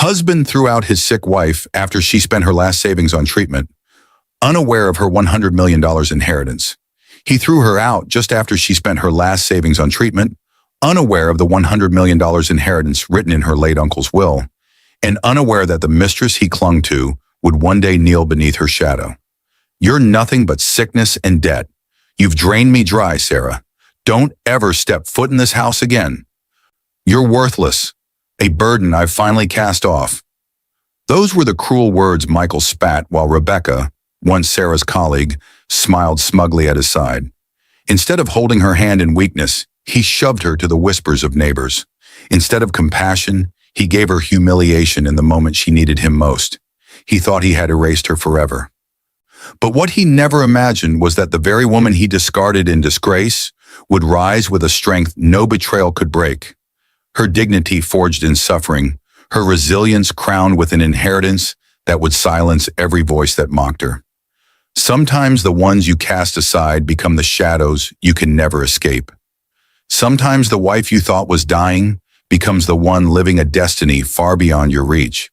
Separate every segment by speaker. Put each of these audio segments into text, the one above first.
Speaker 1: Husband threw out his sick wife after she spent her last savings on treatment, unaware of her $100 million inheritance. He threw her out just after she spent her last savings on treatment, unaware of the $100 million inheritance written in her late uncle's will, and unaware that the mistress he clung to would one day kneel beneath her shadow. You're nothing but sickness and debt. You've drained me dry, Sarah. Don't ever step foot in this house again. You're worthless, a burden I've finally cast off. Those were the cruel words Michael spat while Rebecca, once Sarah's colleague, smiled smugly at his side. Instead of holding her hand in weakness, he shoved her to the whispers of neighbors. Instead of compassion, he gave her humiliation in the moment she needed him most. He thought he had erased her forever. But what he never imagined was that the very woman he discarded in disgrace would rise with a strength no betrayal could break. Her dignity forged in suffering, her resilience crowned with an inheritance that would silence every voice that mocked her. Sometimes the ones you cast aside become the shadows you can never escape. Sometimes the wife you thought was dying becomes the one living a destiny far beyond your reach.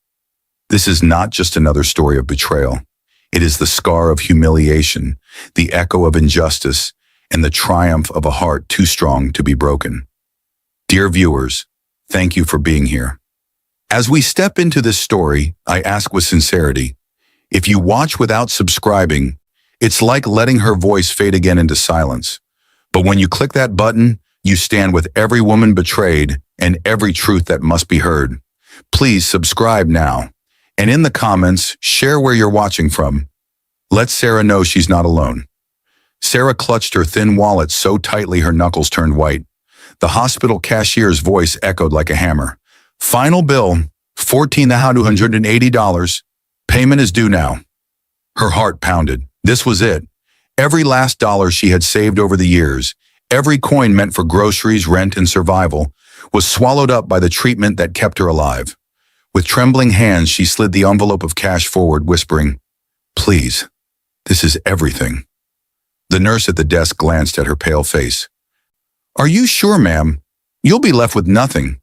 Speaker 1: This is not just another story of betrayal. It is the scar of humiliation, the echo of injustice, and the triumph of a heart too strong to be broken. Dear viewers, thank you for being here. As we step into this story, I ask with sincerity, if you watch without subscribing, it's like letting her voice fade again into silence. But when you click that button, you stand with every woman betrayed and every truth that must be heard. Please subscribe now. And in the comments, share where you're watching from. Let Sarah know she's not alone. Sarah clutched her thin wallet so tightly her knuckles turned white. The hospital cashier's voice echoed like a hammer. Final bill, $14,280. Payment is due now. Her heart pounded. This was it. Every last dollar she had saved over the years, every coin meant for groceries, rent, and survival, was swallowed up by the treatment that kept her alive. With trembling hands, she slid the envelope of cash forward, whispering, "Please, this is everything." The nurse at the desk glanced at her pale face. "Are you sure, ma'am? You'll be left with nothing."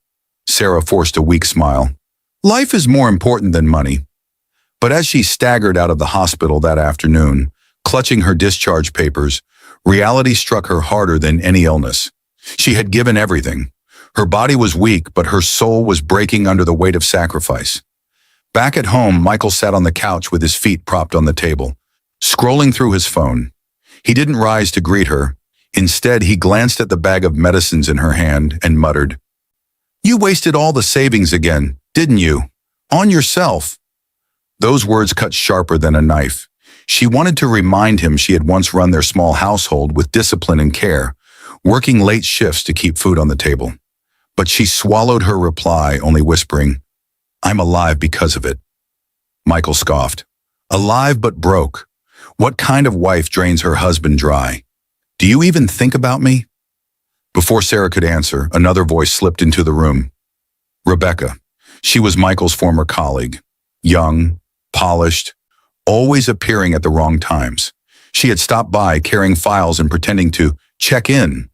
Speaker 1: Sarah forced a weak smile. "Life is more important than money." But as she staggered out of the hospital that afternoon, clutching her discharge papers, reality struck her harder than any illness. She had given everything. Her body was weak, but her soul was breaking under the weight of sacrifice. Back at home, Michael sat on the couch with his feet propped on the table, scrolling through his phone. He didn't rise to greet her. Instead, he glanced at the bag of medicines in her hand and muttered, "You wasted all the savings again, didn't you? On yourself." Those words cut sharper than a knife. She wanted to remind him she had once run their small household with discipline and care, working late shifts to keep food on the table. But she swallowed her reply, only whispering, "I'm alive because of it." Michael scoffed. Alive but broke. What kind of wife drains her husband dry? Do you even think about me? Before Sarah could answer, another voice slipped into the room. Rebecca. She was Michael's former colleague. Young, polished, always appearing at the wrong times. She had stopped by carrying files and pretending to check in.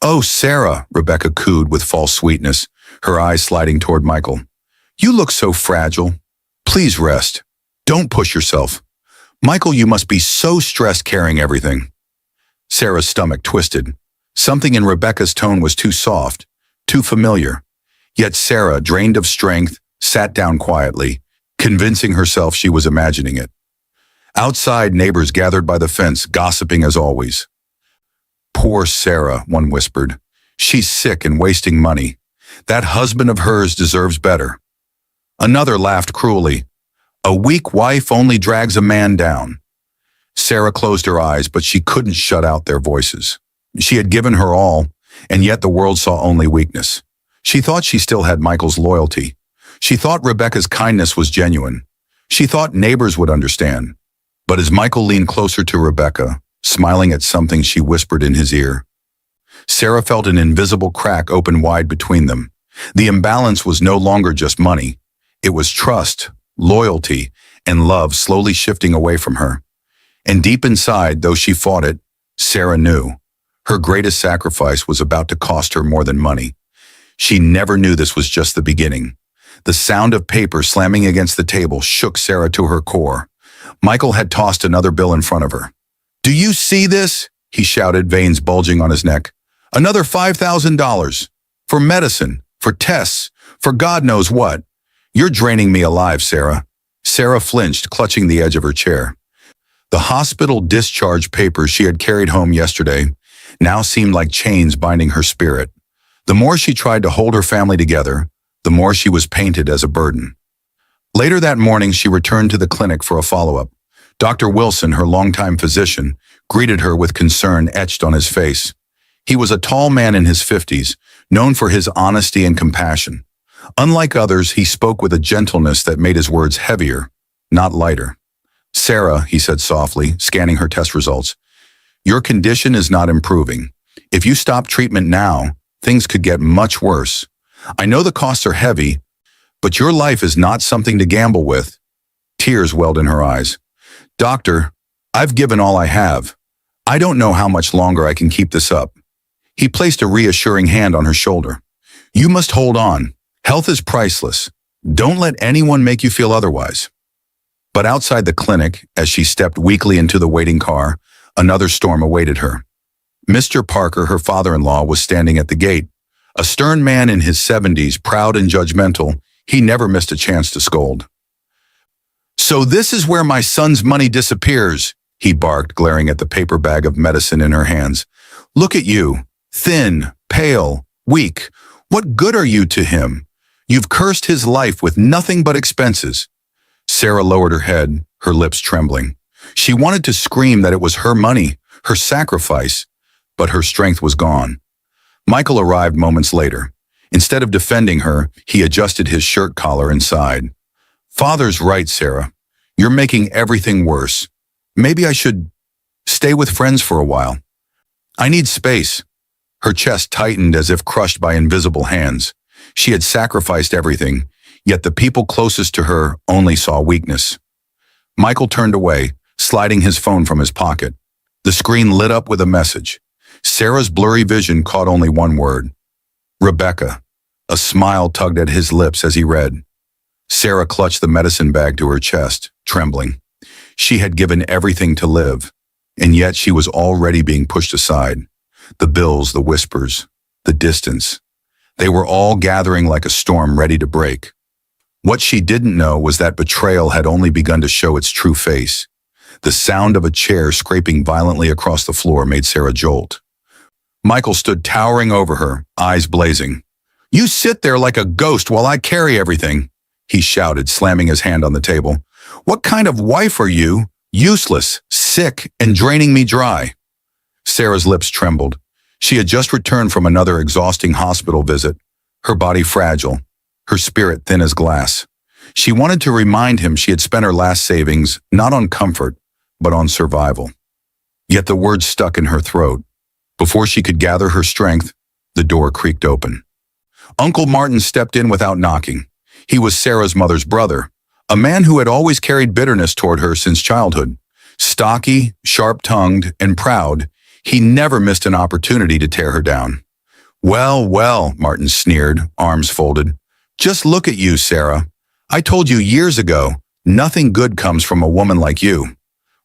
Speaker 1: "Oh, Sarah," Rebecca cooed with false sweetness, her eyes sliding toward Michael. "You look so fragile. Please rest. Don't push yourself. Michael, you must be so stressed carrying everything." Sarah's stomach twisted. Something in Rebecca's tone was too soft, too familiar. Yet Sarah, drained of strength, sat down quietly, convincing herself she was imagining it. Outside, neighbors gathered by the fence, gossiping as always. "Poor Sarah," one whispered. "She's sick and wasting money. That husband of hers deserves better." Another laughed cruelly. "A weak wife only drags a man down." Sarah closed her eyes, but she couldn't shut out their voices. She had given her all, and yet the world saw only weakness. She thought she still had Michael's loyalty. She thought Rebecca's kindness was genuine. She thought neighbors would understand. But as Michael leaned closer to Rebecca, smiling at something she whispered in his ear, Sarah felt an invisible crack open wide between them. The imbalance was no longer just money. It was trust, loyalty, and love slowly shifting away from her. And deep inside, though she fought it, Sarah knew her greatest sacrifice was about to cost her more than money. She never knew this was just the beginning. The sound of paper slamming against the table shook Sarah to her core. Michael had tossed another bill in front of her. "Do you see this?" he shouted, veins bulging on his neck. "Another $5,000. For medicine, for tests, for God knows what. You're draining me alive, Sarah." Sarah flinched, clutching the edge of her chair. The hospital discharge papers she had carried home yesterday now seemed like chains binding her spirit. The more she tried to hold her family together, the more she was painted as a burden. Later that morning, she returned to the clinic for a follow-up. Dr. Wilson, her longtime physician, greeted her with concern etched on his face. He was a tall man in his 50s, known for his honesty and compassion. Unlike others, he spoke with a gentleness that made his words heavier, not lighter. "Sarah," he said softly, scanning her test results, "your condition is not improving. If you stop treatment now, things could get much worse. I know the costs are heavy, but your life is not something to gamble with." Tears welled in her eyes. "Doctor, I've given all I have. I don't know how much longer I can keep this up." He placed a reassuring hand on her shoulder. "You must hold on. Health is priceless. Don't let anyone make you feel otherwise." But outside the clinic, as she stepped weakly into the waiting car, another storm awaited her. Mr. Parker, her father-in-law, was standing at the gate. A stern man in his 70s, proud and judgmental, he never missed a chance to scold. "So this is where my son's money disappears," he barked, glaring at the paper bag of medicine in her hands. "Look at you, thin, pale, weak. What good are you to him? You've cursed his life with nothing but expenses." Sarah lowered her head, her lips trembling. She wanted to scream that it was her money, her sacrifice, but her strength was gone. Michael arrived moments later. Instead of defending her, he adjusted his shirt collar and sighed. "Father's right, Sarah. You're making everything worse. Maybe I should stay with friends for a while. I need space." Her chest tightened as if crushed by invisible hands. She had sacrificed everything, yet the people closest to her only saw weakness. Michael turned away, sliding his phone from his pocket. The screen lit up with a message. Sarah's blurry vision caught only one word. "Rebecca." A smile tugged at his lips as he read. Sarah clutched the medicine bag to her chest, trembling. She had given everything to live, and yet she was already being pushed aside. The bills, the whispers, the distance. They were all gathering like a storm ready to break. What she didn't know was that betrayal had only begun to show its true face. The sound of a chair scraping violently across the floor made Sarah jolt. Michael stood towering over her, eyes blazing. "You sit there like a ghost while I carry everything," he shouted, slamming his hand on the table. "What kind of wife are you? Useless, sick, and draining me dry." Sarah's lips trembled. She had just returned from another exhausting hospital visit, her body fragile, her spirit thin as glass. She wanted to remind him she had spent her last savings not on comfort, but on survival. Yet the words stuck in her throat. Before she could gather her strength, the door creaked open. Uncle Martin stepped in without knocking. He was Sarah's mother's brother, a man who had always carried bitterness toward her since childhood. Stocky, sharp-tongued, and proud, he never missed an opportunity to tear her down. "Well, well," Martin sneered, arms folded. "Just look at you, Sarah. I told you years ago, nothing good comes from a woman like you.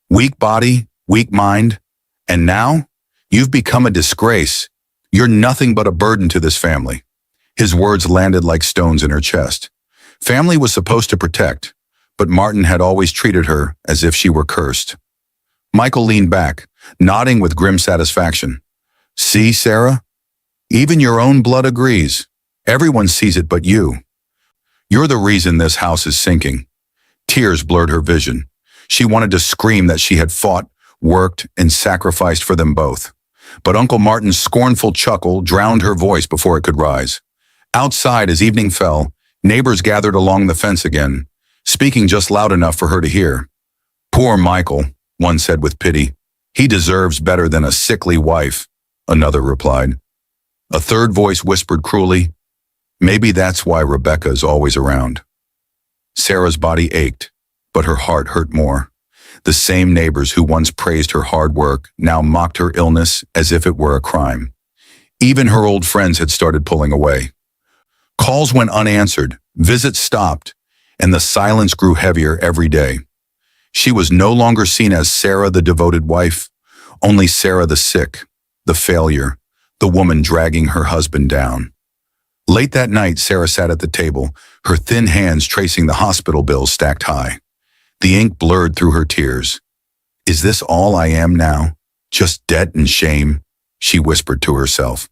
Speaker 1: Weak body, weak mind, and now you've become a disgrace. You're nothing but a burden to this family." His words landed like stones in her chest. Family was supposed to protect, but Martin had always treated her as if she were cursed. Michael leaned back, nodding with grim satisfaction. "See, Sarah? Even your own blood agrees. Everyone sees it but you. You're the reason this house is sinking." Tears blurred her vision. She wanted to scream that she had fought, worked, and sacrificed for them both. But Uncle Martin's scornful chuckle drowned her voice before it could rise. Outside, as evening fell, neighbors gathered along the fence again, speaking just loud enough for her to hear. "Poor Michael," one said with pity. "He deserves better than a sickly wife," another replied. A third voice whispered cruelly, "Maybe that's why Rebecca is always around." Sarah's body ached, but her heart hurt more. The same neighbors who once praised her hard work now mocked her illness as if it were a crime. Even her old friends had started pulling away. Calls went unanswered, Visits stopped, and the silence grew heavier every day. She was no longer seen as Sarah, the devoted wife, only Sarah the sick, the failure, the woman dragging her husband down. Late that night, Sarah sat at the table, her thin hands tracing the hospital bills stacked high. The ink blurred through her tears. "Is this all I am now? Just debt and shame?" she whispered to herself.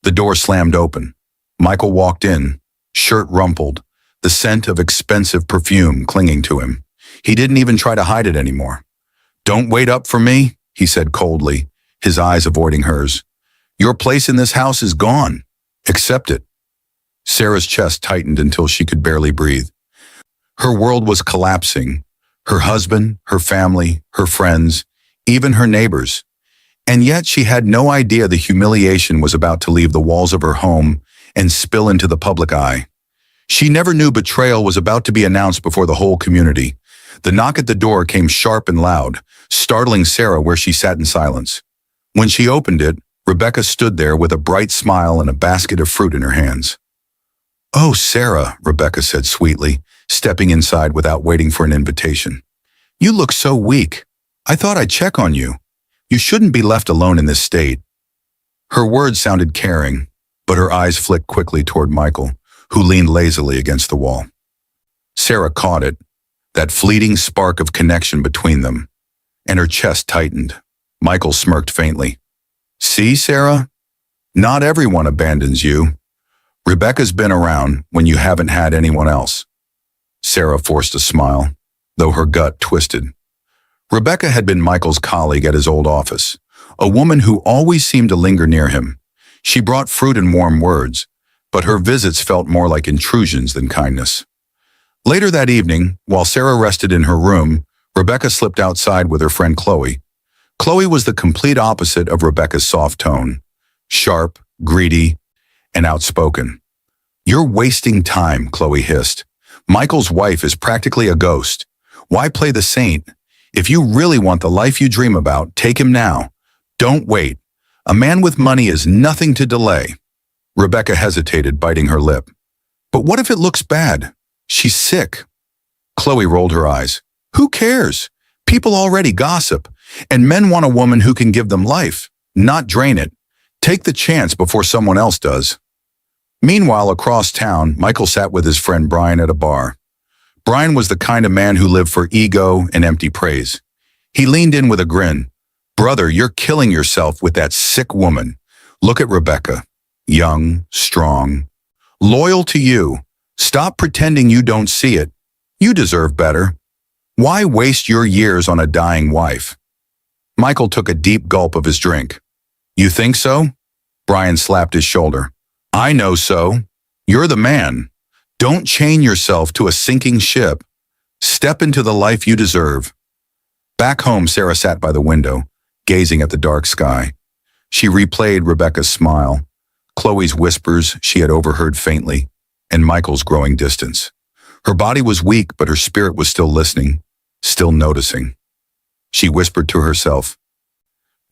Speaker 1: The door slammed open. Michael walked in, shirt rumpled, the scent of expensive perfume clinging to him. He didn't even try to hide it anymore. "Don't wait up for me," he said coldly, his eyes avoiding hers. "Your place in this house is gone. Accept it." Sarah's chest tightened until she could barely breathe. Her world was collapsing. Her husband, her family, her friends, even her neighbors. And yet she had no idea the humiliation was about to leave the walls of her home and spill into the public eye. She never knew betrayal was about to be announced before the whole community. The knock at the door came sharp and loud, startling Sarah where she sat in silence. When she opened it, Rebecca stood there with a bright smile and a basket of fruit in her hands. "Oh, Sarah," Rebecca said sweetly, stepping inside without waiting for an invitation. "You look so weak. I thought I'd check on you. You shouldn't be left alone in this state." Her words sounded caring, but her eyes flicked quickly toward Michael, who leaned lazily against the wall. Sarah caught it, that fleeting spark of connection between them, and her chest tightened. Michael smirked faintly. "See, Sarah? Not everyone abandons you. Rebecca's been around when you haven't had anyone else." Sarah forced a smile, though her gut twisted. Rebecca had been Michael's colleague at his old office, a woman who always seemed to linger near him. She brought fruit and warm words, but her visits felt more like intrusions than kindness. Later that evening, while Sarah rested in her room, Rebecca slipped outside with her friend Chloe. Chloe was the complete opposite of Rebecca's soft tone, sharp, greedy, and outspoken. "You're wasting time," Chloe hissed. "Michael's wife is practically a ghost. Why play the saint? If you really want the life you dream about, take him now. Don't wait. A man with money is nothing to delay." Rebecca hesitated, biting her lip. "But what if it looks bad? She's sick." Chloe rolled her eyes. "Who cares? People already gossip, and men want a woman who can give them life, not drain it. Take the chance before someone else does." Meanwhile, across town, Michael sat with his friend Brian at a bar. Brian was the kind of man who lived for ego and empty praise. He leaned in with a grin. "Brother, you're killing yourself with that sick woman. Look at Rebecca. Young, strong, loyal to you. Stop pretending you don't see it. You deserve better. Why waste your years on a dying wife?" Michael took a deep gulp of his drink. "You think so?" Brian slapped his shoulder. "I know so. You're the man. Don't chain yourself to a sinking ship. Step into the life you deserve." Back home, Sarah sat by the window, gazing at the dark sky. She replayed Rebecca's smile, Chloe's whispers she had overheard faintly, and Michael's growing distance. Her body was weak, but her spirit was still listening, still noticing. She whispered to herself,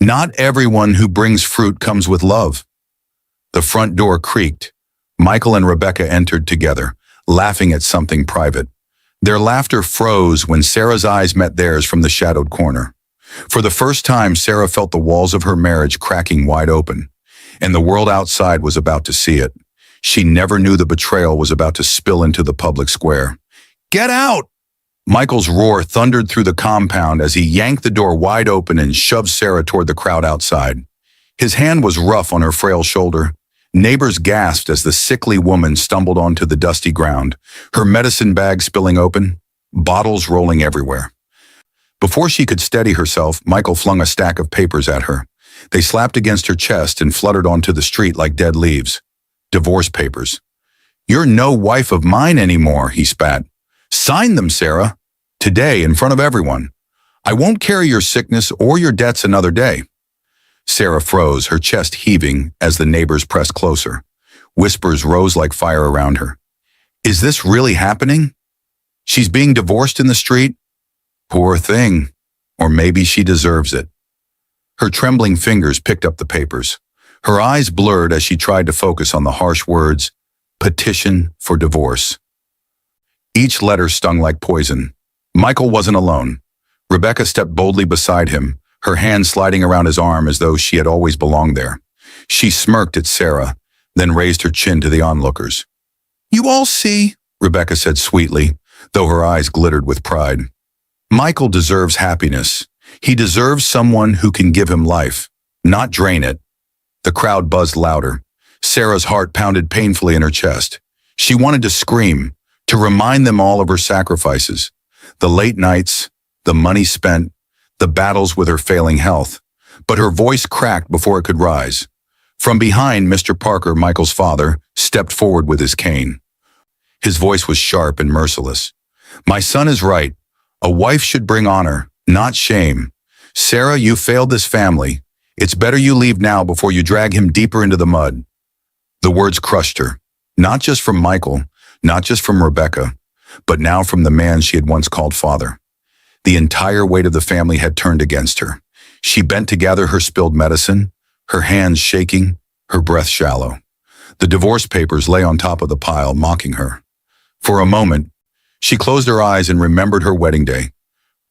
Speaker 1: "Not everyone who brings fruit comes with love." The front door creaked. Michael and Rebecca entered together, laughing at something private. Their laughter froze when Sarah's eyes met theirs from the shadowed corner. For the first time, Sarah felt the walls of her marriage cracking wide open, and the world outside was about to see it. She never knew the betrayal was about to spill into the public square. "Get out!" Michael's roar thundered through the compound as he yanked the door wide open and shoved Sarah toward the crowd outside. His hand was rough on her frail shoulder. Neighbors gasped as the sickly woman stumbled onto the dusty ground, her medicine bag spilling open, bottles rolling everywhere. Before she could steady herself, Michael flung a stack of papers at her. They slapped against her chest and fluttered onto the street like dead leaves. Divorce papers. "You're no wife of mine anymore," he spat. "Sign them, Sarah. Today, in front of everyone. I won't carry your sickness or your debts another day." Sarah froze, her chest heaving as the neighbors pressed closer. Whispers rose like fire around her. "Is this really happening? She's being divorced in the street? Poor thing. Or maybe she deserves it." Her trembling fingers picked up the papers. Her eyes blurred as she tried to focus on the harsh words, "petition for divorce." Each letter stung like poison. Michael wasn't alone. Rebecca stepped boldly beside him, her hand sliding around his arm as though she had always belonged there. She smirked at Sarah, then raised her chin to the onlookers. "You all see," Rebecca said sweetly, though her eyes glittered with pride. "Michael deserves happiness. He deserves someone who can give him life, not drain it." The crowd buzzed louder. Sarah's heart pounded painfully in her chest. She wanted to scream, to remind them all of her sacrifices. The late nights, the money spent, the battles with her failing health. But her voice cracked before it could rise. From behind, Mr. Parker, Michael's father, stepped forward with his cane. His voice was sharp and merciless. "My son is right. A wife should bring honor, not shame. Sarah, you failed this family. It's better you leave now before you drag him deeper into the mud." The words crushed her, not just from Michael, not just from Rebecca, but now from the man she had once called father. The entire weight of the family had turned against her. She bent to gather her spilled medicine, her hands shaking, her breath shallow. The divorce papers lay on top of the pile, mocking her. For a moment, she closed her eyes and remembered her wedding day.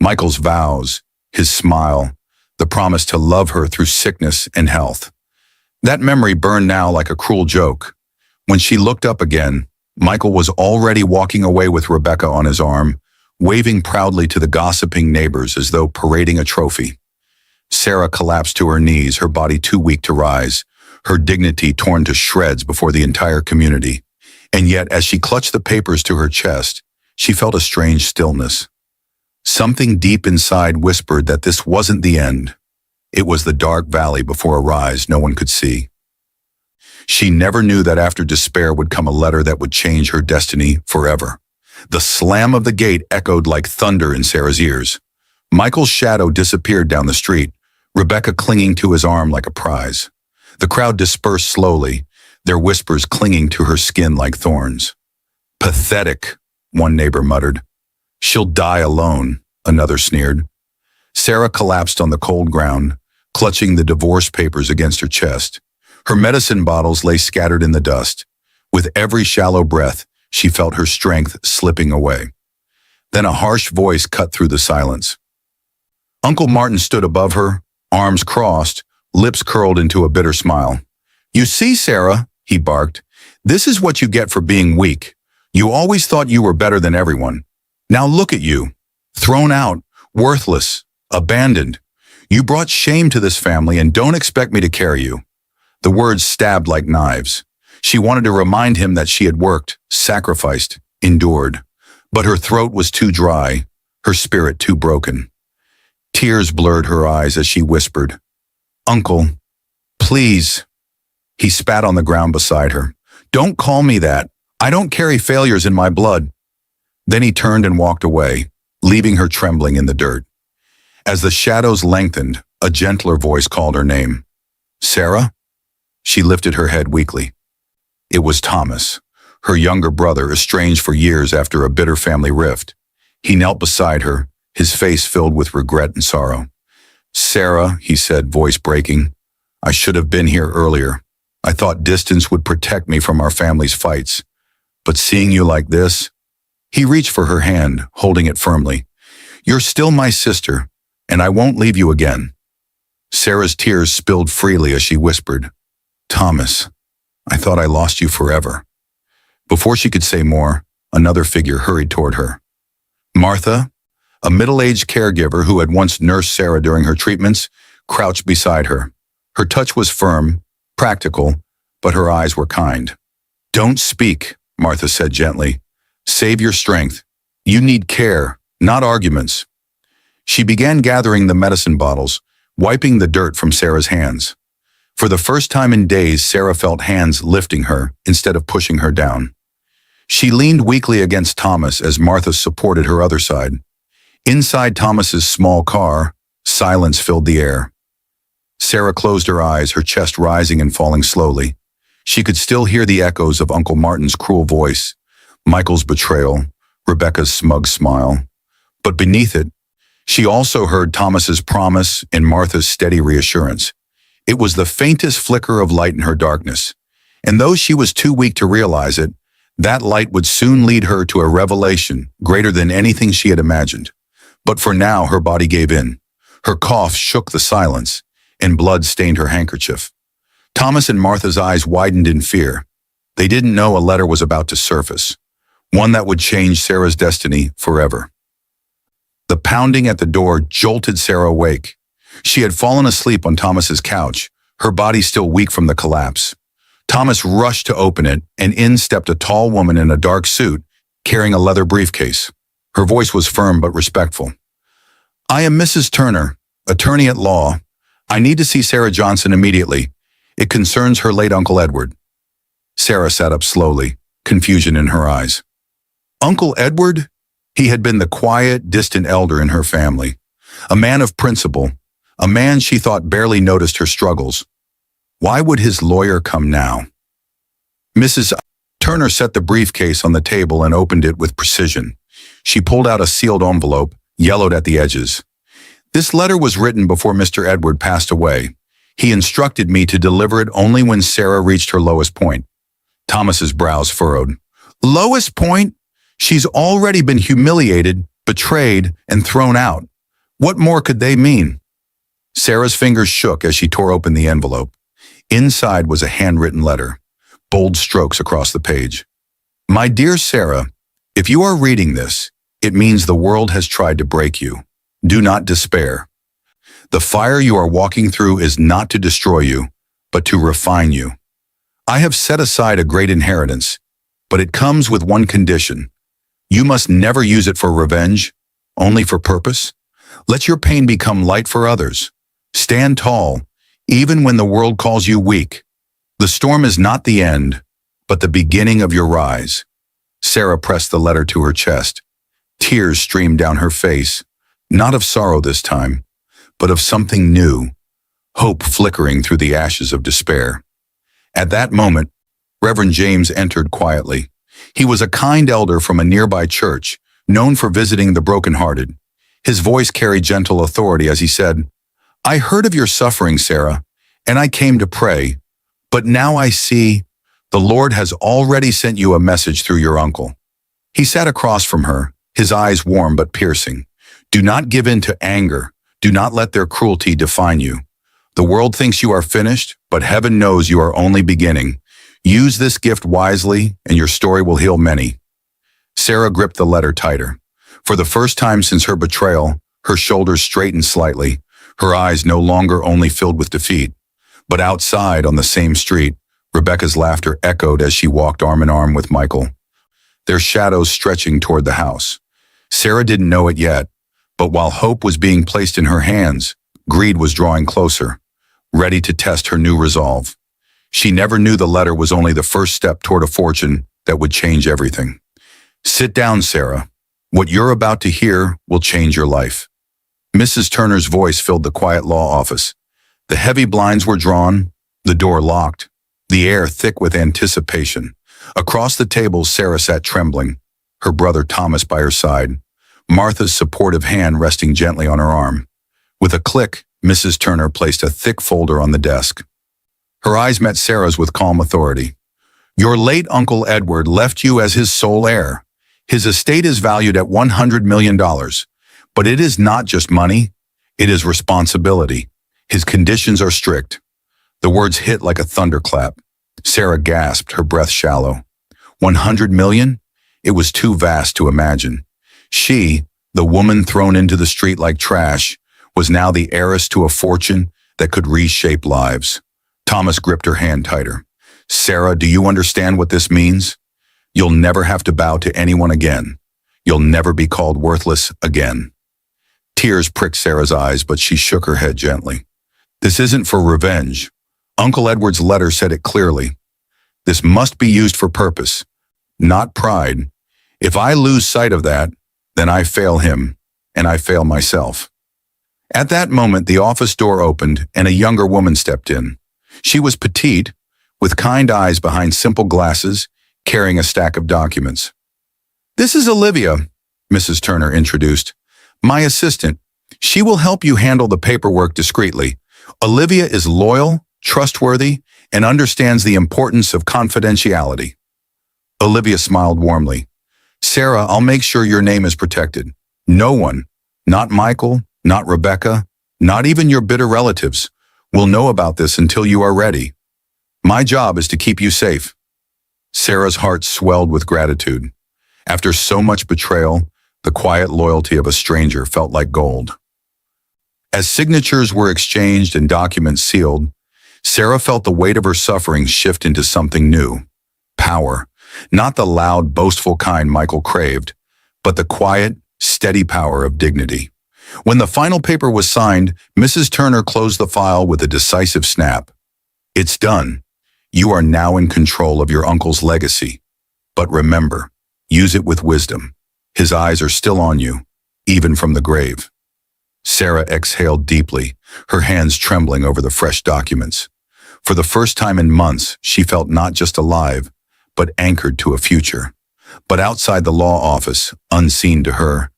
Speaker 1: Michael's vows, his smile, the promise to love her through sickness and health. That memory burned now like a cruel joke. When she looked up again, Michael was already walking away with Rebecca on his arm, waving proudly to the gossiping neighbors as though parading a trophy. Sarah collapsed to her knees, her body too weak to rise, her dignity torn to shreds before the entire community. And yet, as she clutched the papers to her chest, she felt a strange stillness. Something deep inside whispered that this wasn't the end. It was the dark valley before a rise no one could see. She never knew that after despair would come a letter that would change her destiny forever. The slam of the gate echoed like thunder in Sarah's ears. Michael's shadow disappeared down the street, Rebecca clinging to his arm like a prize. The crowd dispersed slowly, their whispers clinging to her skin like thorns. "Pathetic," one neighbor muttered. "She'll die alone," another sneered. Sarah collapsed on the cold ground, clutching the divorce papers against her chest. Her medicine bottles lay scattered in the dust. With every shallow breath, she felt her strength slipping away. Then a harsh voice cut through the silence. Uncle Martin stood above her, arms crossed, lips curled into a bitter smile. "You see, Sarah," he barked, "this is what you get for being weak. You always thought you were better than everyone. Now look at you, thrown out, worthless, abandoned. You brought shame to this family and don't expect me to carry you." The words stabbed like knives. She wanted to remind him that she had worked, sacrificed, endured. But her throat was too dry, her spirit too broken. Tears blurred her eyes as she whispered, "Uncle, please." He spat on the ground beside her. "Don't call me that. I don't carry failures in my blood." Then he turned and walked away, leaving her trembling in the dirt. As the shadows lengthened, a gentler voice called her name. "Sarah?" She lifted her head weakly. It was Thomas, her younger brother, estranged for years after a bitter family rift. He knelt beside her, his face filled with regret and sorrow. "Sarah," he said, voice breaking, "I should have been here earlier. I thought distance would protect me from our family's fights. But seeing you like this..." He reached for her hand, holding it firmly. "You're still my sister, and I won't leave you again." Sarah's tears spilled freely as she whispered, "Thomas, I thought I lost you forever." Before she could say more, another figure hurried toward her. Martha, a middle-aged caregiver who had once nursed Sarah during her treatments, crouched beside her. Her touch was firm, practical, but her eyes were kind. "Don't speak," Martha said gently. "Save your strength. You need care, not arguments." She began gathering the medicine bottles, wiping the dirt from Sarah's hands. For the first time in days, Sarah felt hands lifting her instead of pushing her down. She leaned weakly against Thomas as Martha supported her other side. Inside Thomas's small car, silence filled the air. Sarah closed her eyes, her chest rising and falling slowly. She could still hear the echoes of Uncle Martin's cruel voice, Michael's betrayal, Rebecca's smug smile. But beneath it, she also heard Thomas's promise and Martha's steady reassurance. It was the faintest flicker of light in her darkness. And though she was too weak to realize it, That light would soon lead her to a revelation greater than anything she had imagined. But for now, her body gave in. Her cough shook the silence, and blood stained her handkerchief. Thomas and Martha's eyes widened in fear. They didn't know a letter was about to surface, one that would change Sarah's destiny forever. The pounding at the door jolted Sarah awake. She had fallen asleep on Thomas's couch, her body still weak from the collapse. Thomas rushed to open it, and in stepped a tall woman in a dark suit, carrying a leather briefcase. Her voice was firm but respectful. "I am Mrs. Turner, attorney at law. I need to see Sarah Johnson immediately. It concerns her late Uncle Edward." Sarah sat up slowly, confusion in her eyes. Uncle Edward? He had been the quiet, distant elder in her family. A man of principle, a man she thought barely noticed her struggles. Why would his lawyer come now? Mrs. Turner set the briefcase on the table and opened it with precision. She pulled out a sealed envelope, yellowed at the edges. "This letter was written before Mr. Edward passed away. He instructed me to deliver it only when Sarah reached her lowest point." Thomas's brows furrowed. "Lowest point? She's already been humiliated, betrayed, and thrown out. What more could they mean?" Sarah's fingers shook as she tore open the envelope. Inside was a handwritten letter, bold strokes across the page. "My dear Sarah, if you are reading this, it means the world has tried to break you. Do not despair. The fire you are walking through is not to destroy you, but to refine you. I have set aside a great inheritance, but it comes with one condition. You must never use it for revenge, only for purpose. Let your pain become light for others. Stand tall, even when the world calls you weak. The storm is not the end, but the beginning of your rise." Sarah pressed the letter to her chest. Tears streamed down her face, not of sorrow this time, but of something new, hope flickering through the ashes of despair. At that moment, Reverend James entered quietly. He was a kind elder from a nearby church, known for visiting the brokenhearted. His voice carried gentle authority as he said, "I heard of your suffering, Sarah, and I came to pray. But now I see the Lord has already sent you a message through your uncle." He sat across from her, his eyes warm but piercing. "Do not give in to anger. Do not let their cruelty define you. The world thinks you are finished, but heaven knows you are only beginning. Use this gift wisely, and your story will heal many." Sarah gripped the letter tighter. For the first time since her betrayal, her shoulders straightened slightly, her eyes no longer only filled with defeat. But outside, on the same street, Rebecca's laughter echoed as she walked arm in arm with Michael, their shadows stretching toward the house. Sarah didn't know it yet, but while hope was being placed in her hands, greed was drawing closer, ready to test her new resolve. She never knew the letter was only the first step toward a fortune that would change everything. "Sit down, Sarah. What you're about to hear will change your life." Mrs. Turner's voice filled the quiet law office. The heavy blinds were drawn, the door locked, the air thick with anticipation. Across the table, Sarah sat trembling, her brother Thomas by her side, Martha's supportive hand resting gently on her arm. With a click, Mrs. Turner placed a thick folder on the desk. Her eyes met Sarah's with calm authority. "Your late Uncle Edward left you as his sole heir. His estate is valued at $100 million. But it is not just money, it is responsibility. His conditions are strict." The words hit like a thunderclap. Sarah gasped, her breath shallow. 100 million? It was too vast to imagine. She, the woman thrown into the street like trash, was now the heiress to a fortune that could reshape lives. Thomas gripped her hand tighter. "Sarah, do you understand what this means? You'll never have to bow to anyone again. You'll never be called worthless again." Tears pricked Sarah's eyes, but she shook her head gently. "This isn't for revenge. Uncle Edward's letter said it clearly. This must be used for purpose, not pride. If I lose sight of that, then I fail him, and I fail myself." At that moment, the office door opened, and a younger woman stepped in. She was petite, with kind eyes behind simple glasses, carrying a stack of documents. "This is Olivia," Mrs. Turner introduced. "My assistant. She will help you handle the paperwork discreetly. Olivia is loyal, trustworthy, and understands the importance of confidentiality." Olivia smiled warmly. Sarah, I'll make sure your name is protected. No one, not Michael, not Rebecca, not even your bitter relatives, will know about this until you are ready. My job is to keep you safe. Sarah's heart swelled with gratitude. After so much betrayal, the quiet loyalty of a stranger felt like gold. As signatures were exchanged and documents sealed, Sarah felt the weight of her suffering shift into something new. Power, not the loud, boastful kind Michael craved, but the quiet, steady power of dignity. When the final paper was signed, Mrs. Turner closed the file with a decisive snap. It's done. You are now in control of your uncle's legacy. But remember, use it with wisdom. His eyes are still on you, even from the grave. Sarah exhaled deeply, her hands trembling over the fresh documents. For the first time in months, she felt not just alive, but anchored to a future. But outside the law office, unseen to her,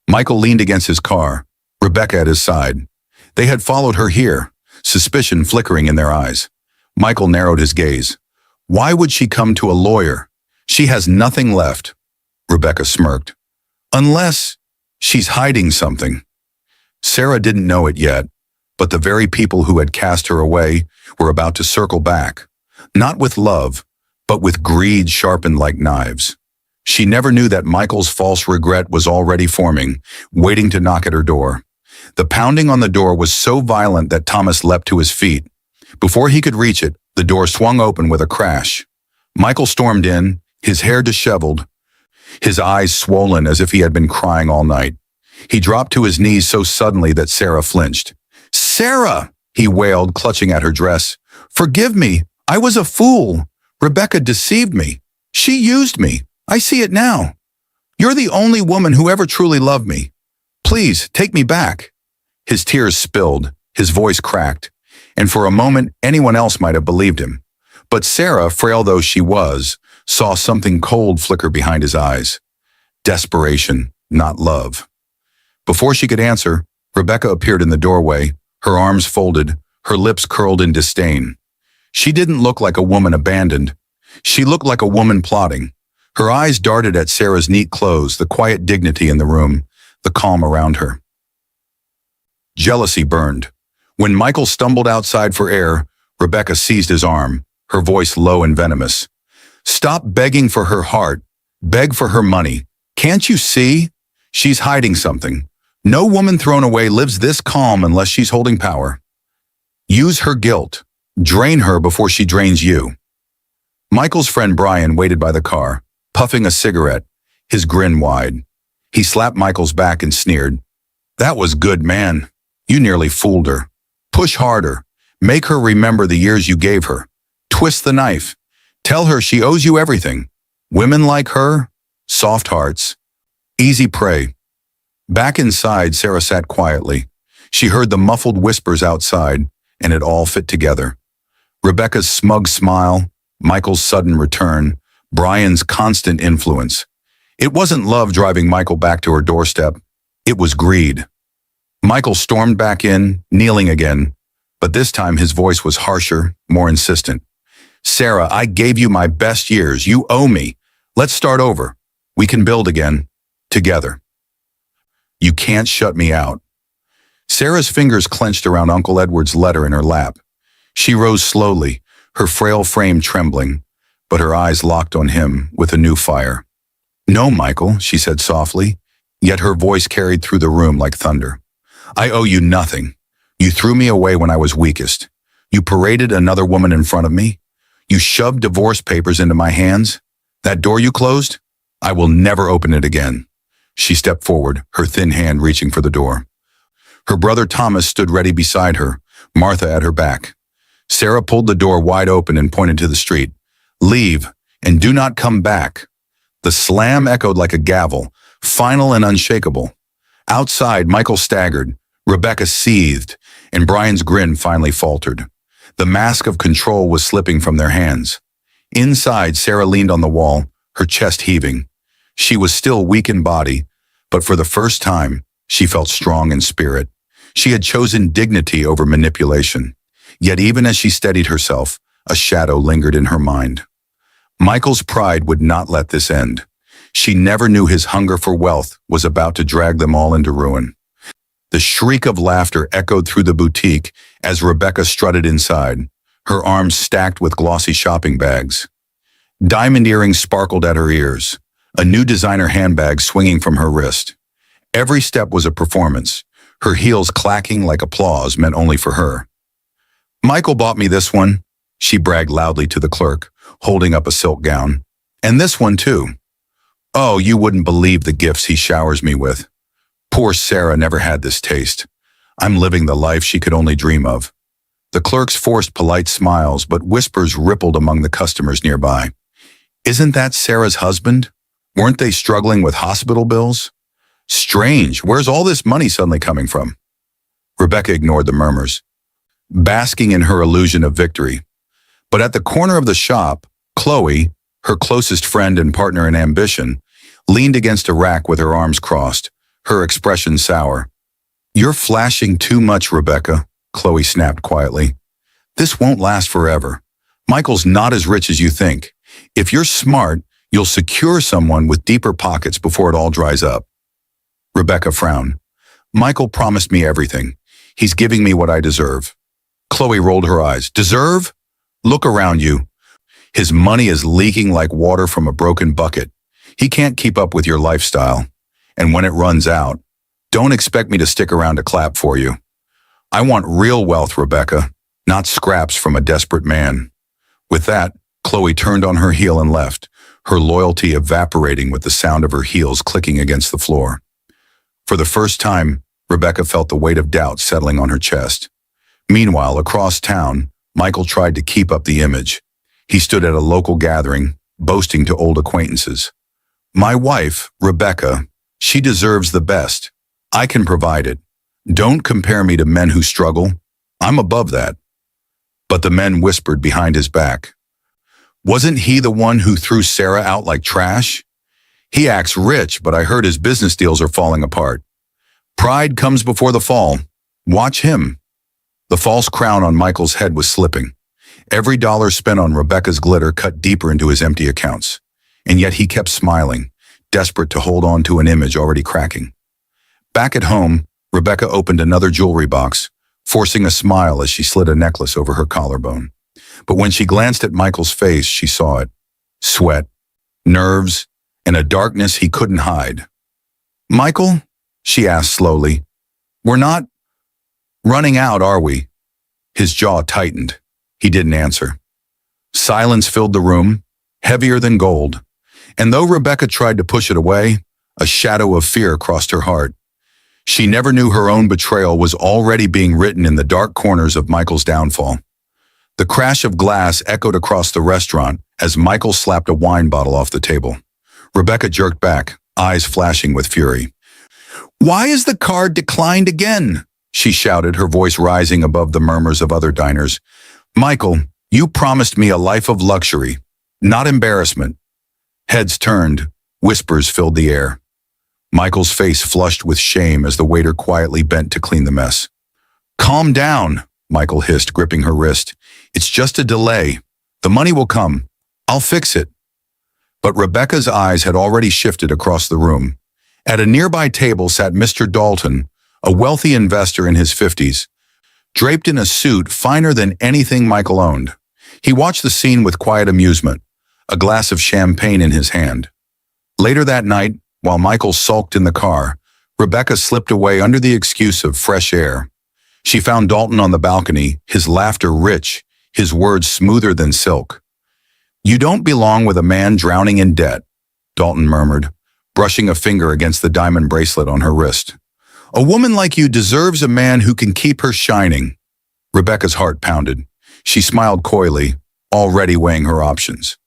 Speaker 1: Michael leaned against his car, Rebecca at his side. They had followed her here, suspicion flickering in their eyes. Michael narrowed his gaze. Why would she come to a lawyer? She has nothing left. Rebecca smirked. Unless she's hiding something. Sarah didn't know it yet, but the very people who had cast her away were about to circle back, not with love, but with greed sharpened like knives. She never knew that Michael's false regret was already forming, waiting to knock at her door. The pounding on the door was so violent that Thomas leapt to his feet. Before he could reach it, the door swung open with a crash. Michael stormed in, his hair disheveled, his eyes swollen as if he had been crying all night. He dropped to his knees so suddenly that Sarah flinched. Sarah, he wailed, clutching at her dress. Forgive me. I was a fool. Rebecca deceived me. She used me. I see it now. You're the only woman who ever truly loved me. Please, take me back. His tears spilled, his voice cracked, and for a moment anyone else might have believed him. But Sarah, frail though she was, saw something cold flicker behind his eyes. Desperation, not love. Before she could answer, Rebecca appeared in the doorway, her arms folded, her lips curled in disdain. She didn't look like a woman abandoned. She looked like a woman plotting. Her eyes darted at Sarah's neat clothes, the quiet dignity in the room, the calm around her. Jealousy burned. When Michael stumbled outside for air, Rebecca seized his arm, her voice low and venomous. Stop begging for her heart. Beg for her money. Can't you see? She's hiding something. No woman thrown away lives this calm unless she's holding power. Use her guilt. Drain her before she drains you. Michael's friend Brian waited by the car, puffing a cigarette, his grin wide. He slapped Michael's back and sneered. That was good, man. You nearly fooled her. Push harder. Make her remember the years you gave her. Twist the knife. Tell her she owes you everything. Women like her, soft hearts, easy prey. Back inside, Sarah sat quietly. She heard the muffled whispers outside, and it all fit together. Rebecca's smug smile, Michael's sudden return, Brian's constant influence. It wasn't love driving Michael back to her doorstep. It was greed. Michael stormed back in, kneeling again, but this time his voice was harsher, more insistent. Sarah, I gave you my best years. You owe me. Let's start over. We can build again. Together. You can't shut me out. Sarah's fingers clenched around Uncle Edward's letter in her lap. She rose slowly, her frail frame trembling, but her eyes locked on him with a new fire. No, Michael, she said softly, yet her voice carried through the room like thunder. I owe you nothing. You threw me away when I was weakest. You paraded another woman in front of me. You shoved divorce papers into my hands. That door you closed? I will never open it again. She stepped forward, her thin hand reaching for the door. Her brother Thomas stood ready beside her, Martha at her back. Sarah pulled the door wide open and pointed to the street. Leave, and do not come back. The slam echoed like a gavel, final and unshakable. Outside, Michael staggered, Rebecca seethed, and Brian's grin finally faltered. The mask of control was slipping from their hands. Inside, Sarah leaned on the wall, her chest heaving. She was still weak in body, but for the first time, she felt strong in spirit. She had chosen dignity over manipulation. Yet even as she steadied herself, a shadow lingered in her mind. Michael's pride would not let this end. She never knew his hunger for wealth was about to drag them all into ruin. The shriek of laughter echoed through the boutique as Rebecca strutted inside, her arms stacked with glossy shopping bags. Diamond earrings sparkled at her ears, a new designer handbag swinging from her wrist. Every step was a performance, her heels clacking like applause meant only for her. "Michael bought me this one," she bragged loudly to the clerk, holding up a silk gown. "And this one too. Oh, you wouldn't believe the gifts he showers me with. Poor Sarah never had this taste. I'm living the life she could only dream of." The clerks forced polite smiles, but whispers rippled among the customers nearby. "Isn't that Sarah's husband? Weren't they struggling with hospital bills? Strange, where's all this money suddenly coming from?" Rebecca ignored the murmurs, basking in her illusion of victory. But at the corner of the shop, Chloe, her closest friend and partner in ambition, leaned against a rack with her arms crossed, her expression sour. "You're flashing too much, Rebecca," Chloe snapped quietly. "This won't last forever. Michael's not as rich as you think. If you're smart, you'll secure someone with deeper pockets before it all dries up." Rebecca frowned. "Michael promised me everything. He's giving me what I deserve." Chloe rolled her eyes. "Deserve? Look around you. His money is leaking like water from a broken bucket. He can't keep up with your lifestyle. And when it runs out, don't expect me to stick around to clap for you. I want real wealth, Rebecca, not scraps from a desperate man." With that, Chloe turned on her heel and left, her loyalty evaporating with the sound of her heels clicking against the floor. For the first time, Rebecca felt the weight of doubt settling on her chest. Meanwhile, across town, Michael tried to keep up the image. He stood at a local gathering, boasting to old acquaintances. "My wife, Rebecca, she deserves the best. I can provide it. Don't compare me to men who struggle. I'm above that." But the men whispered behind his back. "Wasn't he the one who threw Sarah out like trash? He acts rich, but I heard his business deals are falling apart. Pride comes before the fall. Watch him." The false crown on Michael's head was slipping. Every dollar spent on Rebecca's glitter cut deeper into his empty accounts. And yet he kept smiling, desperate to hold on to an image already cracking. Back at home, Rebecca opened another jewelry box, forcing a smile as she slid a necklace over her collarbone. But when she glanced at Michael's face, she saw it. Sweat, nerves, and a darkness he couldn't hide. "Michael?" she asked slowly. "We're not running out, are we?" His jaw tightened. He didn't answer. Silence filled the room, heavier than gold. And though Rebecca tried to push it away, a shadow of fear crossed her heart. She never knew her own betrayal was already being written in the dark corners of Michael's downfall. The crash of glass echoed across the restaurant as Michael slapped a wine bottle off the table. Rebecca jerked back, eyes flashing with fury. "Why is the card declined again?" she shouted, her voice rising above the murmurs of other diners. "Michael, you promised me a life of luxury, not embarrassment." Heads turned, whispers filled the air. Michael's face flushed with shame as the waiter quietly bent to clean the mess. "Calm down," Michael hissed, gripping her wrist. "It's just a delay. The money will come. I'll fix it." But Rebecca's eyes had already shifted across the room. At a nearby table sat Mr. Dalton, a wealthy investor in his 50s, draped in a suit finer than anything Michael owned. He watched the scene with quiet amusement, a glass of champagne in his hand. Later that night, while Michael sulked in the car, Rebecca slipped away under the excuse of fresh air. She found Dalton on the balcony, his laughter rich, his words smoother than silk. "You don't belong with a man drowning in debt," Dalton murmured, brushing a finger against the diamond bracelet on her wrist. "A woman like you deserves a man who can keep her shining." Rebecca's heart pounded. She smiled coyly, already weighing her options.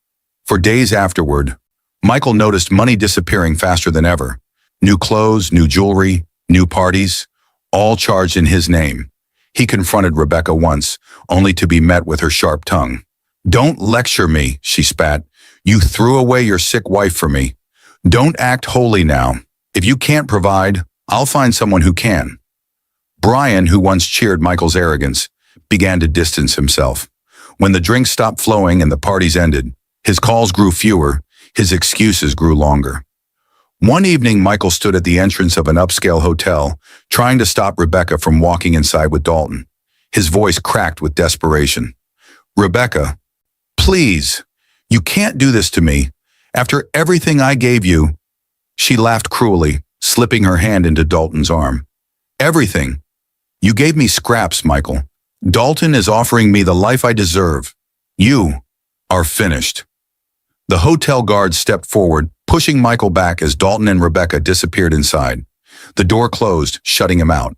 Speaker 1: For days afterward, Michael noticed money disappearing faster than ever. New clothes, new jewelry, new parties, all charged in his name. He confronted Rebecca once, only to be met with her sharp tongue. "Don't lecture me," she spat. "You threw away your sick wife for me. Don't act holy now. If you can't provide, I'll find someone who can." Brian, who once cheered Michael's arrogance, began to distance himself. When the drinks stopped flowing and the parties ended, His calls grew fewer, his excuses grew longer. One evening, Michael stood at the entrance of an upscale hotel, trying to stop Rebecca from walking inside with Dalton. His voice cracked with desperation. "Rebecca, please, you can't do this to me. After everything I gave you." She laughed cruelly, slipping her hand into Dalton's arm. "Everything? You gave me scraps, Michael. Dalton is offering me the life I deserve. You are finished." The hotel guard stepped forward, pushing Michael back as Dalton and Rebecca disappeared inside. The door closed, shutting him out.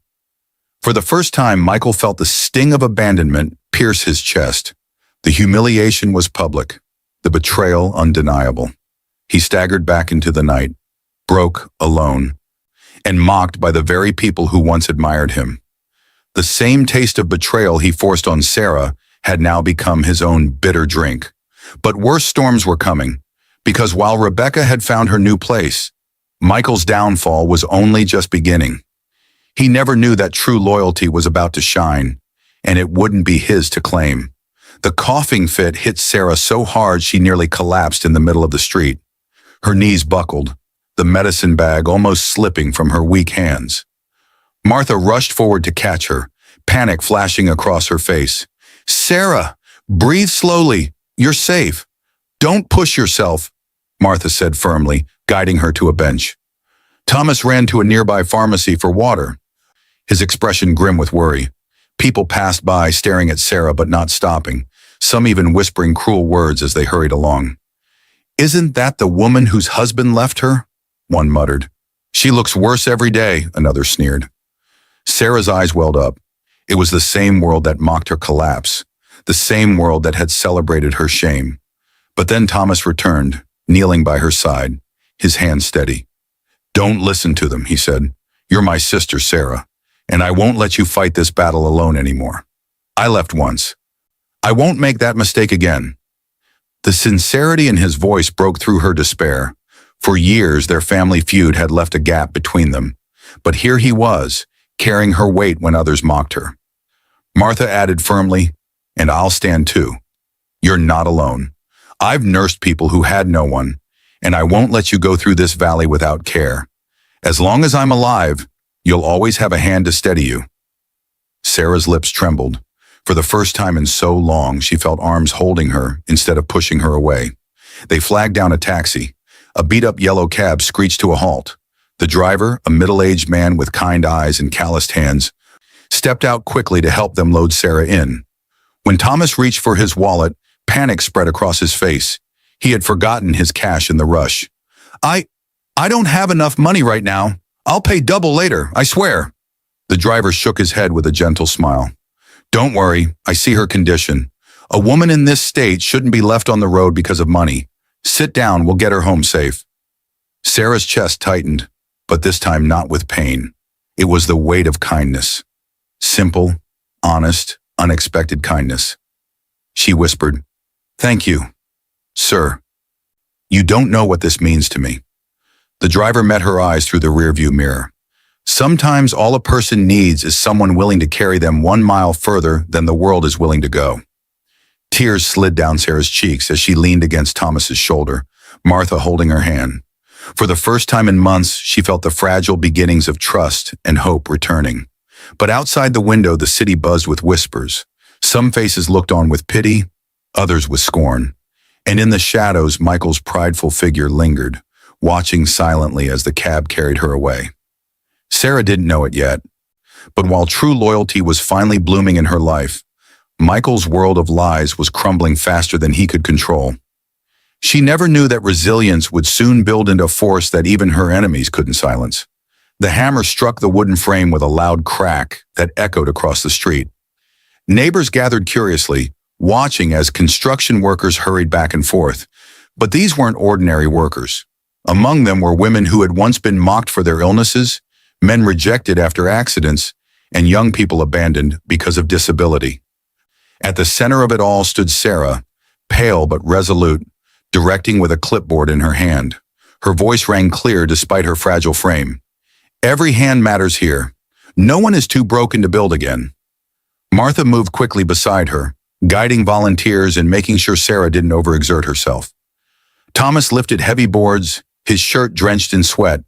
Speaker 1: For the first time, Michael felt the sting of abandonment pierce his chest. The humiliation was public, the betrayal undeniable. He staggered back into the night, broke, alone, and mocked by the very people who once admired him. The same taste of betrayal he forced on Sarah had now become his own bitter drink. But worse storms were coming, because while Rebecca had found her new place, Michael's downfall was only just beginning. He never knew that true loyalty was about to shine, and it wouldn't be his to claim. The coughing fit hit Sarah so hard she nearly collapsed in the middle of the street. Her knees buckled, the medicine bag almost slipping from her weak hands. Martha rushed forward to catch her, panic flashing across her face. "Sarah, breathe slowly. You're safe. Don't push yourself," Martha said firmly, guiding her to a bench. Thomas ran to a nearby pharmacy for water, his expression grim with worry. People passed by, staring at Sarah but not stopping, some even whispering cruel words as they hurried along. "Isn't that the woman whose husband left her?" one muttered. "She looks worse every day," another sneered. Sarah's eyes welled up. It was the same world that mocked her collapse, the same world that had celebrated her shame. But then Thomas returned, kneeling by her side, his hand steady. "Don't listen to them," he said. "You're my sister, Sarah, and I won't let you fight this battle alone anymore. I left once. I won't make that mistake again." The sincerity in his voice broke through her despair. For years, their family feud had left a gap between them. But here he was, carrying her weight when others mocked her. Martha added firmly, "And I'll stand too. You're not alone. I've nursed people who had no one, and I won't let you go through this valley without care. As long as I'm alive, you'll always have a hand to steady you." Sarah's lips trembled. For the first time in so long, she felt arms holding her instead of pushing her away. They flagged down a taxi. A beat-up yellow cab screeched to a halt. The driver, a middle-aged man with kind eyes and calloused hands, stepped out quickly to help them load Sarah in. When Thomas reached for his wallet, panic spread across his face. He had forgotten his cash in the rush. I don't have enough money right now. I'll pay double later, I swear." The driver shook his head with a gentle smile. "Don't worry, I see her condition. A woman in this state shouldn't be left on the road because of money. Sit down, we'll get her home safe." Sarah's chest tightened, but this time not with pain. It was the weight of kindness. Simple, honest, unexpected kindness. She whispered, "Thank you, sir. You don't know what this means to me." The driver met her eyes through the rearview mirror. Sometimes all a person needs is someone willing to carry them 1 mile further than the world is willing to go. Tears slid down Sarah's cheeks as she leaned against Thomas's shoulder, Martha holding her hand. For the first time in months, she felt the fragile beginnings of trust and hope returning. But outside the window, the city buzzed with whispers. Some faces looked on with pity, others with scorn. And in the shadows, Michael's prideful figure lingered, watching silently as the cab carried her away. Sarah didn't know it yet, but while true loyalty was finally blooming in her life, Michael's world of lies was crumbling faster than he could control. She never knew that resilience would soon build into a force that even her enemies couldn't silence. The hammer struck the wooden frame with a loud crack that echoed across the street. Neighbors gathered curiously, watching as construction workers hurried back and forth. But these weren't ordinary workers. Among them were women who had once been mocked for their illnesses, men rejected after accidents, and young people abandoned because of disability. At the center of it all stood Sarah, pale but resolute, directing with a clipboard in her hand. Her voice rang clear despite her fragile frame. "Every hand matters here. No one is too broken to build again." Martha moved quickly beside her, guiding volunteers and making sure Sarah didn't overexert herself. Thomas lifted heavy boards, his shirt drenched in sweat,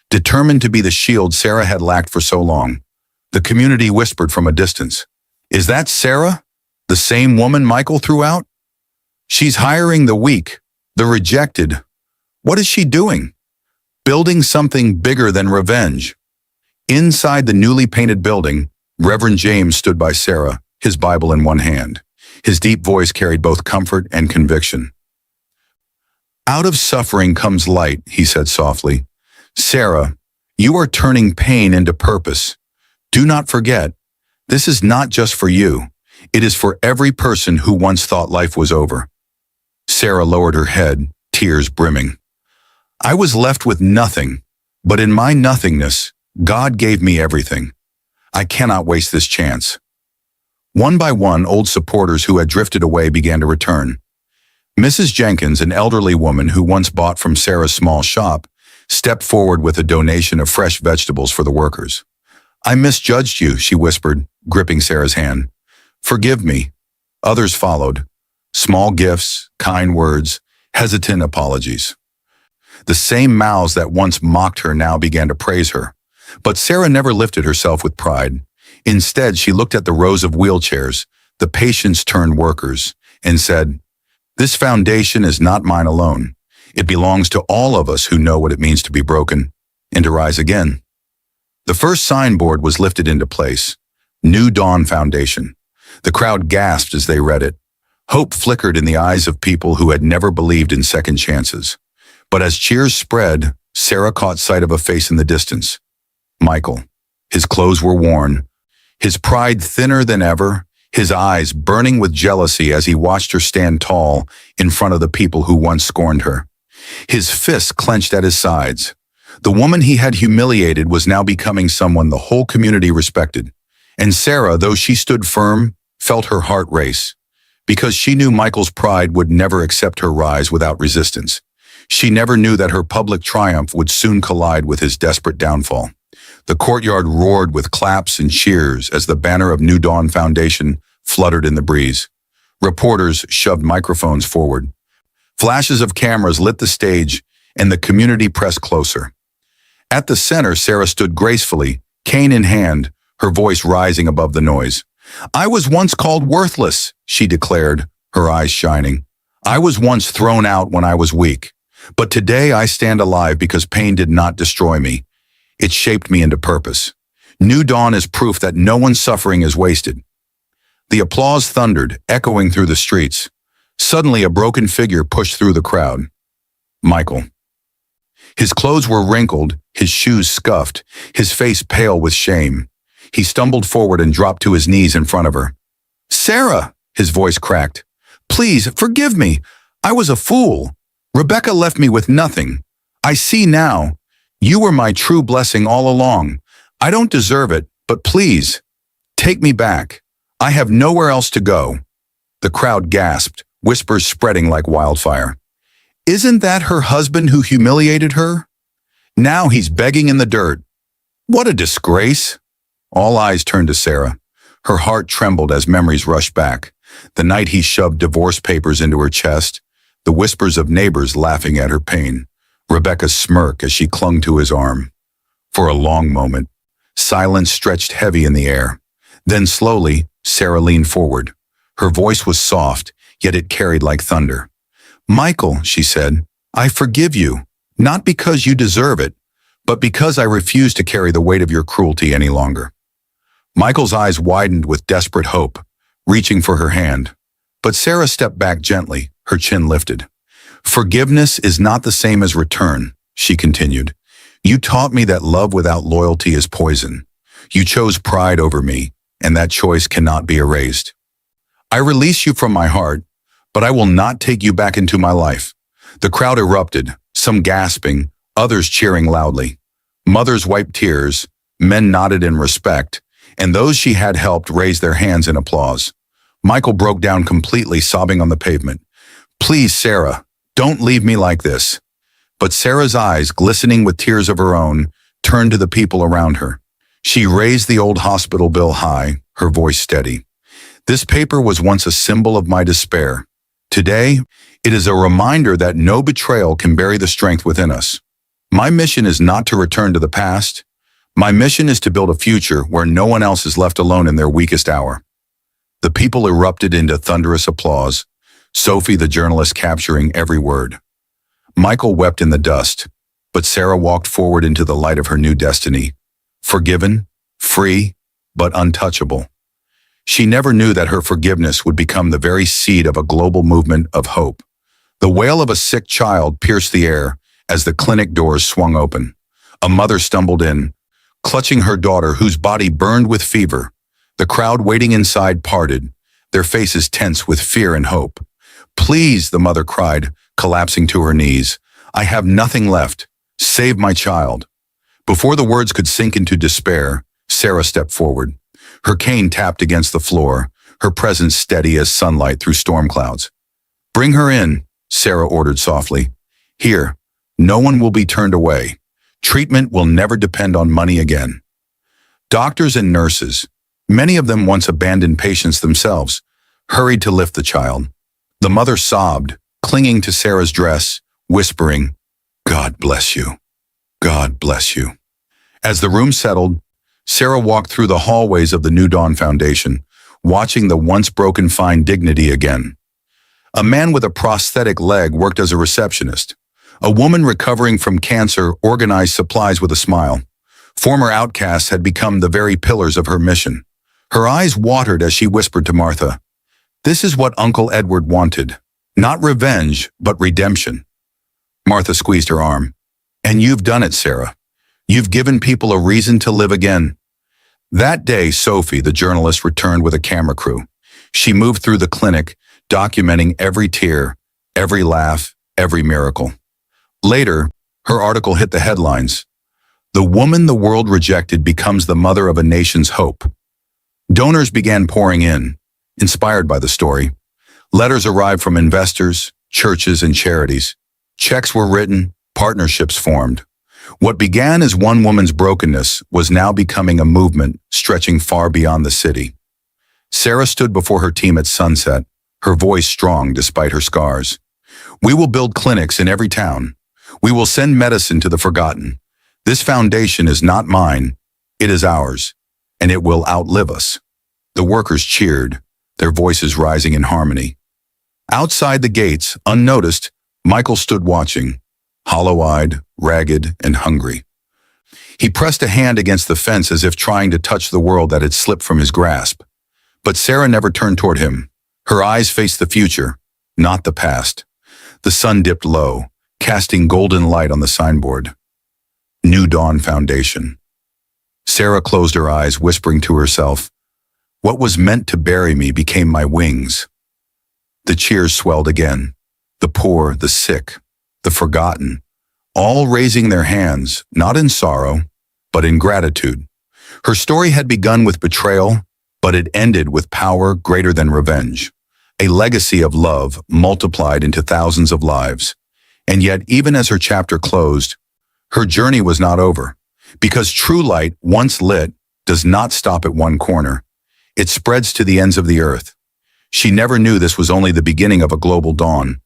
Speaker 1: determined to be the shield Sarah had lacked for so long. The community whispered from a distance, "Is that Sarah? The same woman Michael threw out? She's hiring the weak, the rejected. What is she doing? Building something bigger than revenge." Inside the newly painted building, Reverend James stood by Sarah, his Bible in one hand. His deep voice carried both comfort and conviction. "Out of suffering comes light," he said softly. "Sarah, you are turning pain into purpose. Do not forget, this is not just for you. It is for every person who once thought life was over." Sarah lowered her head, tears brimming. "I was left with nothing, but in my nothingness, God gave me everything. I cannot waste this chance." One by one, old supporters who had drifted away began to return. Mrs. Jenkins, an elderly woman who once bought from Sarah's small shop, stepped forward with a donation of fresh vegetables for the workers. "I misjudged you," she whispered, gripping Sarah's hand. "Forgive me." Others followed. Small gifts, kind words, hesitant apologies. The same mouths that once mocked her now began to praise her. But Sarah never lifted herself with pride. Instead, she looked at the rows of wheelchairs, the patients-turned workers, and said, "This foundation is not mine alone. It belongs to all of us who know what it means to be broken and to rise again." The first signboard was lifted into place. New Dawn Foundation. The crowd gasped as they read it. Hope flickered in the eyes of people who had never believed in second chances. But as cheers spread, Sarah caught sight of a face in the distance. Michael. His clothes were worn, his pride thinner than ever, his eyes burning with jealousy as he watched her stand tall in front of the people who once scorned her. His fists clenched at his sides. The woman he had humiliated was now becoming someone the whole community respected. And Sarah, though she stood firm, felt her heart race. Because she knew Michael's pride would never accept her rise without resistance. She never knew that her public triumph would soon collide with his desperate downfall. The courtyard roared with claps and cheers as the banner of New Dawn Foundation fluttered in the breeze. Reporters shoved microphones forward. Flashes of cameras lit the stage, and the community pressed closer. At the center, Sarah stood gracefully, cane in hand, her voice rising above the noise. "I was once called worthless," she declared, her eyes shining. "I was once thrown out when I was weak. But today I stand alive because pain did not destroy me. It shaped me into purpose. New Dawn is proof that no one's suffering is wasted." The applause thundered, echoing through the streets. Suddenly, a broken figure pushed through the crowd. Michael. His clothes were wrinkled, his shoes scuffed, his face pale with shame. He stumbled forward and dropped to his knees in front of her. "Sarah," his voice cracked. "Please, forgive me. I was a fool. Rebecca left me with nothing. I see now. You were my true blessing all along. I don't deserve it, but please, take me back. I have nowhere else to go." The crowd gasped, whispers spreading like wildfire. "Isn't that her husband who humiliated her? Now he's begging in the dirt. What a disgrace." All eyes turned to Sarah. Her heart trembled as memories rushed back. The night he shoved divorce papers into her chest, the whispers of neighbors laughing at her pain, Rebecca's smirk as she clung to his arm. For a long moment, silence stretched heavy in the air. Then slowly, Sarah leaned forward. Her voice was soft, yet it carried like thunder. "Michael," she said, "I forgive you, not because you deserve it, but because I refuse to carry the weight of your cruelty any longer." Michael's eyes widened with desperate hope, reaching for her hand. But Sarah stepped back gently, her chin lifted. "Forgiveness is not the same as return," she continued. "You taught me that love without loyalty is poison. You chose pride over me, and that choice cannot be erased. I release you from my heart, but I will not take you back into my life." The crowd erupted, some gasping, others cheering loudly. Mothers wiped tears, men nodded in respect, and those she had helped raised their hands in applause. Michael broke down completely, sobbing on the pavement. "Please, Sarah, don't leave me like this." But Sarah's eyes, glistening with tears of her own, turned to the people around her. She raised the old hospital bill high, her voice steady. "This paper was once a symbol of my despair. Today, It is a reminder that no betrayal can bury the strength within us. My mission is not to return to the past. My mission is to build a future where no one else is left alone in their weakest hour. The people erupted into thunderous applause, Sophie the journalist capturing every word. Michael wept in the dust, but Sarah walked forward into the light of her new destiny, forgiven, free, but untouchable. She never knew that her forgiveness would become the very seed of a global movement of hope. The wail of a sick child pierced the air as the clinic doors swung open. A mother stumbled in, clutching her daughter whose body burned with fever. The crowd waiting inside parted, their faces tense with fear and hope. "Please," the mother cried, collapsing to her knees. "I have nothing left. Save my child." Before the words could sink into despair, Sarah stepped forward. Her cane tapped against the floor, her presence steady as sunlight through storm clouds. "Bring her in," Sarah ordered softly. "Here, no one will be turned away. Treatment will never depend on money again." Doctors and nurses, many of them once abandoned patients themselves, hurried to lift the child. The mother sobbed, clinging to Sarah's dress, whispering, "God bless you. God bless you." As the room settled, Sarah walked through the hallways of the New Dawn Foundation, watching the once broken find dignity again. A man with a prosthetic leg worked as a receptionist. A woman recovering from cancer organized supplies with a smile. Former outcasts had become the very pillars of her mission. Her eyes watered as she whispered to Martha, "This is what Uncle Edward wanted. Not revenge, but redemption." Martha squeezed her arm. "And you've done it, Sarah. You've given people a reason to live again." That day, Sophie, the journalist, returned with a camera crew. She moved through the clinic, documenting every tear, every laugh, every miracle. Later, her article hit the headlines. "The woman the world rejected becomes the mother of a nation's hope." Donors began pouring in, inspired by the story. Letters arrived from investors, churches, and charities. Checks were written, partnerships formed. What began as one woman's brokenness was now becoming a movement stretching far beyond the city. Sarah stood before her team at sunset, her voice strong despite her scars. "We will build clinics in every town. We will send medicine to the forgotten. This foundation is not mine, it is ours, and it will outlive us." The workers cheered, their voices rising in harmony. Outside the gates, unnoticed, Michael stood watching, hollow-eyed, ragged, and hungry. He pressed a hand against the fence as if trying to touch the world that had slipped from his grasp. But Sarah never turned toward him. Her eyes faced the future, not the past. The sun dipped low, casting golden light on the signboard. New Dawn Foundation. Sarah closed her eyes, whispering to herself, "What was meant to bury me became my wings." The cheers swelled again. The poor, the sick, the forgotten, all raising their hands, not in sorrow, but in gratitude. Her story had begun with betrayal, but it ended with power greater than revenge. A legacy of love multiplied into thousands of lives. And yet, even as her chapter closed, her journey was not over. Because true light, once lit, does not stop at one corner. It spreads to the ends of the earth. She never knew this was only the beginning of a global dawn,